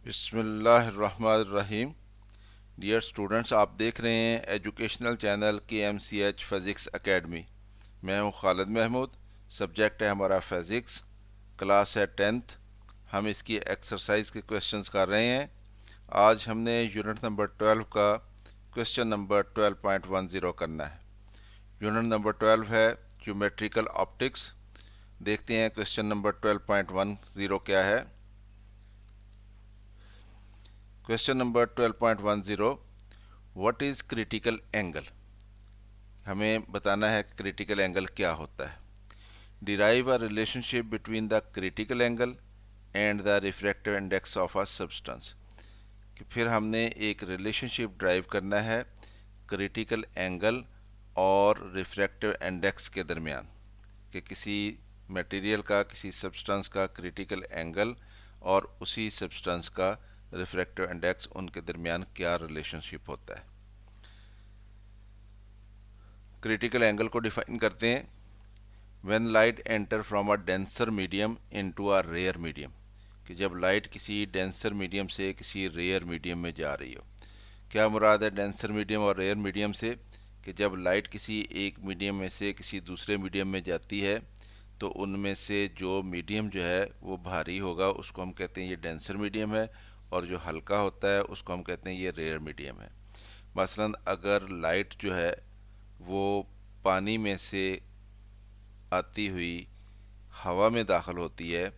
बिस्मिल्लाहिर्रहमानिर्रहीम। Dear students, आप देख रहे हैं educational channel KMCH physics academy. मैं हूं खालिद महमूद। सब्जेक्ट है हमारा फ़िज़िक्स, क्लास है 10th। हम इसकी एक्सरसाइज के क्वेश्चंस कर रहे हैं। आज हमने यूनिट नंबर 12 का क्वेश्चन नंबर 12.10 करना है। यूनिट नंबर 12 है ज्योमेट्रिकल ऑप्टिक्स। देखते हैं क्वेश्चन नंबर 12.10 क्या है। Question number 12.10, what is critical angle. हमें बताना है कि क्रिटिकल एंगल क्या होता है। Derive a relationship between the critical angle and the refractive index of a substance. कि फिर हमने एक रिलेशनशिप ड्राइव करना है क्रिटिकल एंगल और रिफ्रैक्टिव इंडेक्स के दरमियान, कि किसी मटेरियल का, किसी सब्सटेंस का क्रिटिकल एंगल और उसी सब्सटेंस का रिफ्रैक्टिव इंडेक्स, उनके दरमियान क्या रिलेशनशिप होता है। क्रिटिकल एंगल को डिफाइन करते हैं, when light enter from a denser medium into a rare medium. कि जब लाइट किसी डेंसर मीडियम से किसी रेयर मीडियम में जा रही हो। क्या मुराद है डेंसर मीडियम और रेयर मीडियम से? कि जब लाइट किसी एक मीडियम में से किसी दूसरे मीडियम में जाती है तो उनमें से जो मीडियम जो है वो भारी होगा उसको हम कहते हैं ये डेंसर मीडियम है, और जो हल्का होता है उसको हम कहते हैं ये रेयर मीडियम है। मसलन अगर लाइट जो है वो पानी में से आती हुई हवा में दाखिल होती है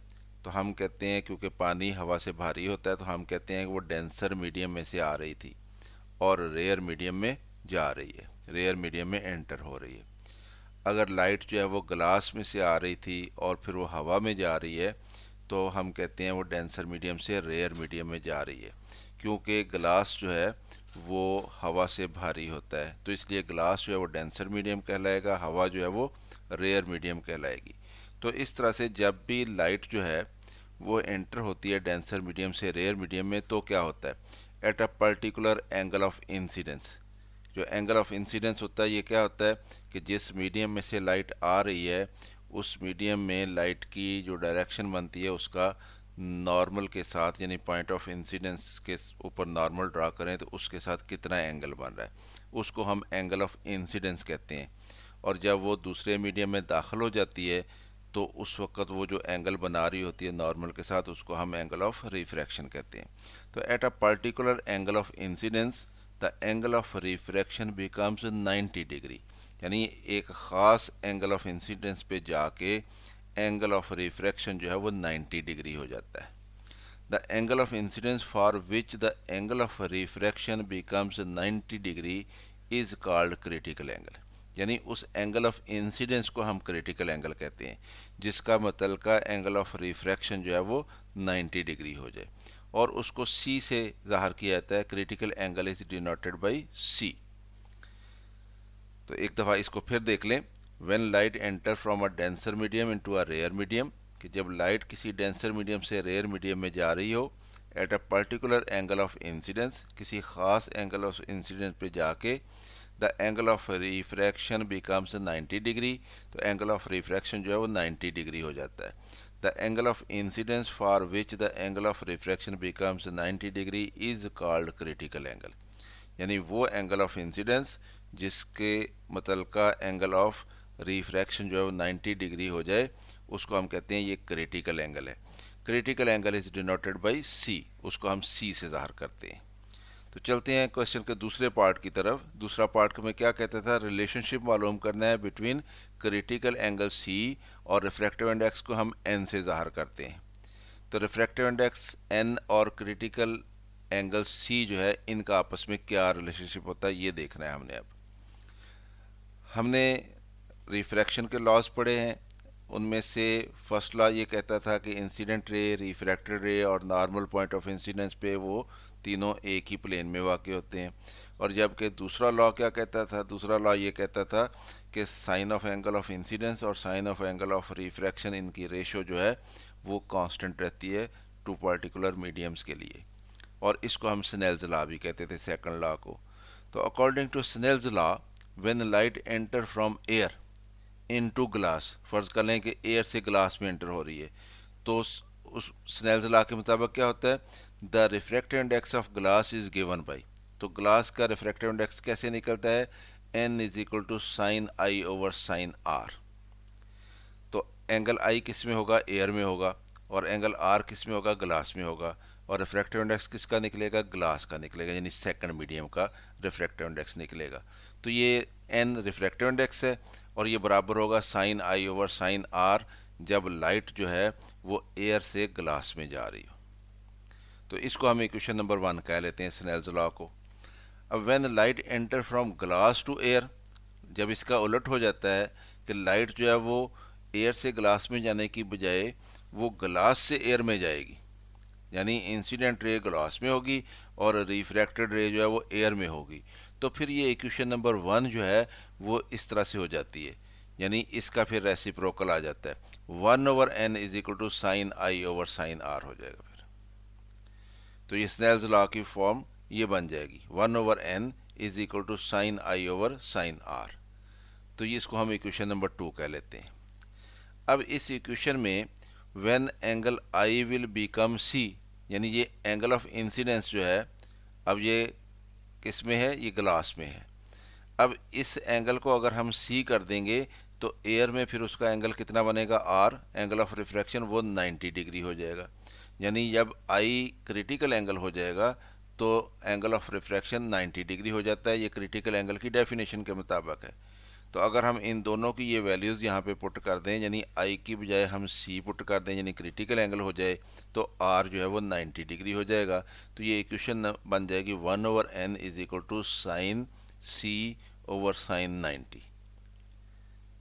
तो हम कहते हैं, क्योंकि पानी हवा से भारी होता है, तो हम कहते हैं कि वो डेंसर मीडियम में से आ रही थी और रेयर मीडियम में जा रही है, रेयर मीडियम में एंटर हो रही है। अगर लाइट जो है वो ग्लास में से आ रही थी और फिर वो हवा में जा रही है तो हम कहते हैं वो डेंसर मीडियम से रेयर मीडियम में जा रही है, क्योंकि ग्लास जो है वो हवा से भारी होता है, तो इसलिए ग्लास जो है वो डेंसर मीडियम कहलाएगा, हवा जो है वो रेयर मीडियम कहलाएगी। तो इस तरह से जब भी लाइट जो है वो एंटर होती है डेंसर मीडियम से रेयर मीडियम में तो क्या होता है, eight a particular angle of incidence. जो एंगल ऑफ इंसिडेंस होता है ये क्या होता है कि जिस मीडियम में से लाइट आ रही है उस मीडियम में लाइट की जो डायरेक्शन बनती है उसका नॉर्मल के साथ, यानी पॉइंट ऑफ इंसिडेंस के ऊपर नॉर्मल ड्रा करें तो उसके साथ कितना एंगल बन रहा है, उसको हम एंगल ऑफ इंसिडेंस कहते हैं। और जब वो दूसरे मीडियम में दाखिल हो जाती है तो उस वक्त वो जो एंगल बना रही होती है नॉर्मल के साथ उसको हम एंगल ऑफ रिफ्रैक्शन कहते हैं। तो eight a particular angle of incidence the angle of refraction becomes 90 degree. यानी एक ख़ास एंगल ऑफ इंसिडेंस पे जाके एंगल ऑफ रिफ्रैक्शन जो है वो 90 डिग्री हो जाता है। The angle of incidence for which the angle of refraction becomes 90 degree is called critical angle. यानी उस एंगल ऑफ इंसिडेंस को हम क्रिटिकल एंगल कहते हैं जिसका मतलब का एंगल ऑफ रिफ्रैक्शन जो है वो 90 डिग्री हो जाए, और उसको C से ज़ाहिर किया जाता है। Critical angle is denoted by C। तो एक दफ़ा इसको फिर देख लें। When light enter from a denser medium into a rare medium. कि जब लाइट किसी डेंसर मीडियम से रेयर मीडियम में जा रही हो, at a particular angle of incidence, किसी ख़ास एंगल ऑफ इंसिडेंस पे जाके the angle of refraction becomes 90 degree. तो एंगल ऑफ रिफ्रैक्शन जो है वो 90 डिग्री हो जाता है। The angle of incidence for which the angle of refraction becomes 90 degree is called critical angle. यानी वो एंगल ऑफ इंसिडेंस जिसके मुतलका एंगल ऑफ रिफ्रैक्शन जो है वो 90 डिग्री हो जाए उसको हम कहते हैं ये क्रिटिकल एंगल है। Critical angle is denoted by C, उसको हम सी से ज़ाहिर करते हैं। तो चलते हैं क्वेश्चन के दूसरे पार्ट की तरफ। दूसरा पार्ट में क्या कहता था, रिलेशनशिप मालूम करना है बिटवीन क्रिटिकल एंगल सी और रिफ्रैक्टिव इंडेक्स को हम एन से ज़ाहिर करते हैं। तो रिफ्रैक्टिव इंडेक्स एन और क्रिटिकल एंगल सी जो है इनका आपस में क्या रिलेशनशिप होता है ये देखना है हमने। अब हमने रिफ्रैक्शन के लॉज पढ़े हैं, उनमें से फर्स्ट लॉ ये कहता था कि इंसिडेंट रे, रिफ्रैक्टेड रे और नॉर्मल पॉइंट ऑफ इंसिडेंस पे वो तीनों एक ही प्लेन में वाक़ होते हैं। और जबकि दूसरा लॉ क्या कहता था, दूसरा लॉ ये कहता था कि sine of angle of incidence और sine of angle of refraction, इनकी रेशो जो है वो कांस्टेंट रहती है टू पर्टिकुलर मीडियम्स के लिए, और इसको हम स्नेल्स लॉ भी कहते थे, सेकंड लॉ को। तो according to Snell's law, when light enter from air into glass, फ़र्ज़ कर लें कि एयर से ग्लास में एंटर हो रही है, तो उस स्नेल्स लॉ के मुताबिक क्या होता है, the refractive index of glass is given by, तो ग्लास का रिफ्रैक्टिव इंडेक्स कैसे निकलता है, n is equal to sine I over sine R. तो एंगल आई किस में होगा, एयर में होगा, और एंगल आर किस में होगा, ग्लास में होगा, और रिफ्रैक्टिव इंडेक्स किसका निकलेगा, ग्लास का निकलेगा, यानी सेकंड मीडियम का रिफ्रैक्टिव इंडेक्स निकलेगा। तो ये n रिफ्रैक्टिव इंडेक्स है और ये बराबर होगा sine I over sine R जब लाइट जो है वो एयर से ग्लास में जा रही हो। तो इसको हम इक्वेशन नंबर 1 कह लेते हैं स्नेल्स लॉ को। अब when light enter from glass to air, जब इसका उलट हो जाता है कि लाइट जो है वो एयर से ग्लास में जाने की बजाय वो ग्लास से एयर में जाएगी, यानी इंसिडेंट रे ग्लास में होगी और रिफ्रैक्टेड रे जो है वो एयर में होगी, तो फिर ये इक्वेशन नंबर 1 जो है वो इस तरह से हो जाती है, यानी इसका फिर रेसिप्रोकल आ जाता है, 1/n is equal to sine I over sine R हो जाएगा। फिर तो ये स्नेल्स लॉ की फॉर्म ये बन जाएगी, 1/n is equal to sine I over sine R. तो ये इसको हम इक्वेशन नंबर 2 कह लेते हैं। अब इस इक्वेशन में when angle I will become C, यानी ये एंगल ऑफ इंसिडेंस जो है अब ये किस में है, ये ग्लास में है। अब इस एंगल को अगर हम सी कर देंगे तो एयर में फिर उसका एंगल कितना बनेगा, आर, एंगल ऑफ रिफ्रैक्शन वो 90 डिग्री हो जाएगा, यानी जब आई क्रिटिकल एंगल हो जाएगा तो एंगल ऑफ रिफ्रैक्शन 90 डिग्री हो जाता है। ये क्रिटिकल एंगल की डेफिनेशन के मुताबिक है। तो अगर हम इन दोनों की ये वैल्यूज़ यहाँ पे पुट कर दें, यानी आई की बजाय हम सी पुट कर दें, यानी क्रिटिकल एंगल हो जाए, तो आर जो है वो 90 डिग्री हो जाएगा। तो ये इक्वेशन बन जाएगी 1/n is equal to sine C over sine 90,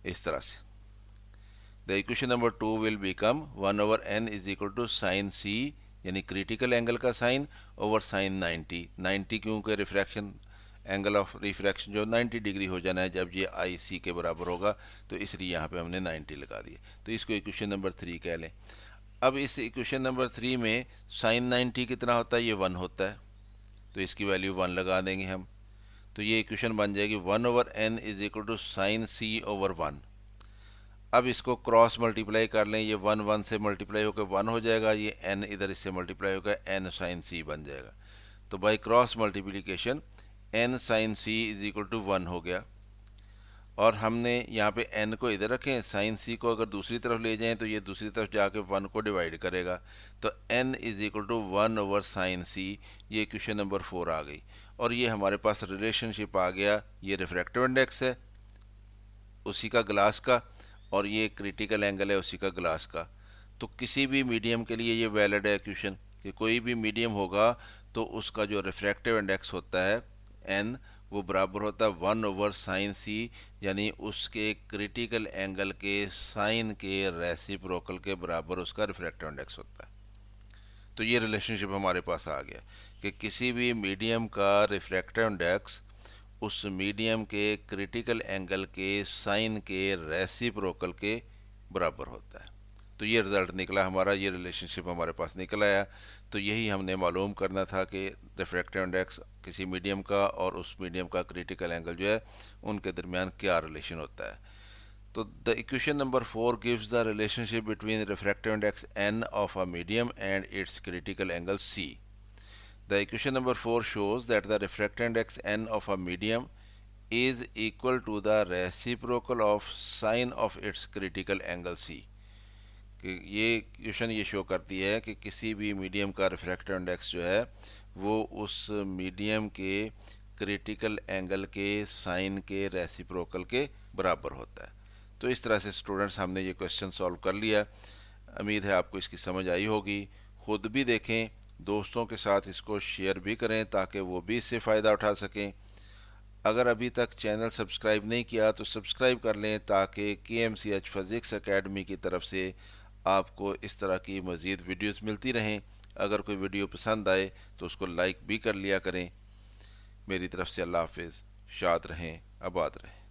इस तरह से। The equation number 2 will become 1/n is equal to sine C, यानी क्रिटिकल एंगल का साइन, ओवर साइन 90 क्योंकि रिफ्रैक्शन एंगल ऑफ रिफ्रैक्शन जो 90 डिग्री हो जाना है जब ये आई सी के बराबर होगा, तो इसलिए यहाँ पे हमने 90 लगा दिया। तो इसको इक्वेशन नंबर 3 कह लें। अब इस इक्वेशन नंबर 3 में साइन 90 कितना होता है, ये 1 होता है, तो इसकी वैल्यू 1 लगा देंगे हम। तो ये इक्वेशन बन जाएगी 1/n is equal to sine C over 1। अब इसको क्रॉस मल्टीप्लाई कर लें, ये 1 से मल्टीप्लाई होकर 1 हो जाएगा, ये n इधर इससे मल्टीप्लाई होकर n साइन सी बन जाएगा। तो by cross multiplication n sine C is equal to 1 हो गया, और हमने यहाँ पे n को इधर रखें, साइन सी को अगर दूसरी तरफ ले जाएं तो ये दूसरी तरफ जाके 1 को डिवाइड करेगा, तो n is equal to 1 over sine C. ये इक्वेशन नंबर 4 आ गई, और ये हमारे पास रिलेशनशिप आ गया, ये रिफ्रैक्टिव इंडेक्स है उसी का ग्लास का, और ये क्रिटिकल एंगल है उसी का ग्लास का। तो किसी भी मीडियम के लिए ये वैलिड है इक्वेशन कि कोई भी मीडियम होगा तो उसका जो रिफ्रैक्टिव इंडेक्स होता है n, वो बराबर होता है 1 ओवर साइन सी, यानी उसके क्रिटिकल एंगल के साइन के रेसिप्रोकल के बराबर उसका रिफ्रैक्टिव इंडेक्स होता है। तो ये रिलेशनशिप हमारे पास आ गया कि किसी भी मीडियम का रिफ्रैक्टिव इंडेक्स उस मीडियम के क्रिटिकल एंगल के साइन के रेसिप्रोकल के बराबर होता है। तो ये रिज़ल्ट निकला हमारा, ये रिलेशनशिप हमारे पास निकल आया। तो यही हमने मालूम करना था कि रिफ्रैक्टिव इंडेक्स किसी मीडियम का और उस मीडियम का क्रिटिकल एंगल जो है उनके दरमियान क्या रिलेशन होता है। तो the equation number 4 gives the relationship between refractive index n of a medium and it's critical angle c। The equation number 4 shows that the refractive index n of a medium is equal to the reciprocal of sine of its critical angle c। कि ये equation ये show करती है कि किसी भी medium का refractive index जो है वो उस मीडियम के क्रिटिकल एंगल के साइन के रेसिप्रोकल के बराबर होता है। तो इस तरह से स्टूडेंट्स हमने ये क्वेश्चन सॉल्व कर लिया। उम्मीद है आपको इसकी समझ आई होगी। ख़ुद भी देखें, दोस्तों के साथ इसको शेयर भी करें ताकि वो भी इससे फ़ायदा उठा सकें। अगर अभी तक चैनल सब्सक्राइब नहीं किया तो सब्सक्राइब कर लें ताकि KMCH फिज़िक्स एकेडमी की तरफ से आपको इस तरह की मज़ीद वीडियोस मिलती रहें। अगर कोई वीडियो पसंद आए तो उसको लाइक भी कर लिया करें। मेरी तरफ से अल्लाह हाफ़िज़, शाद रहें, आबाद रहें।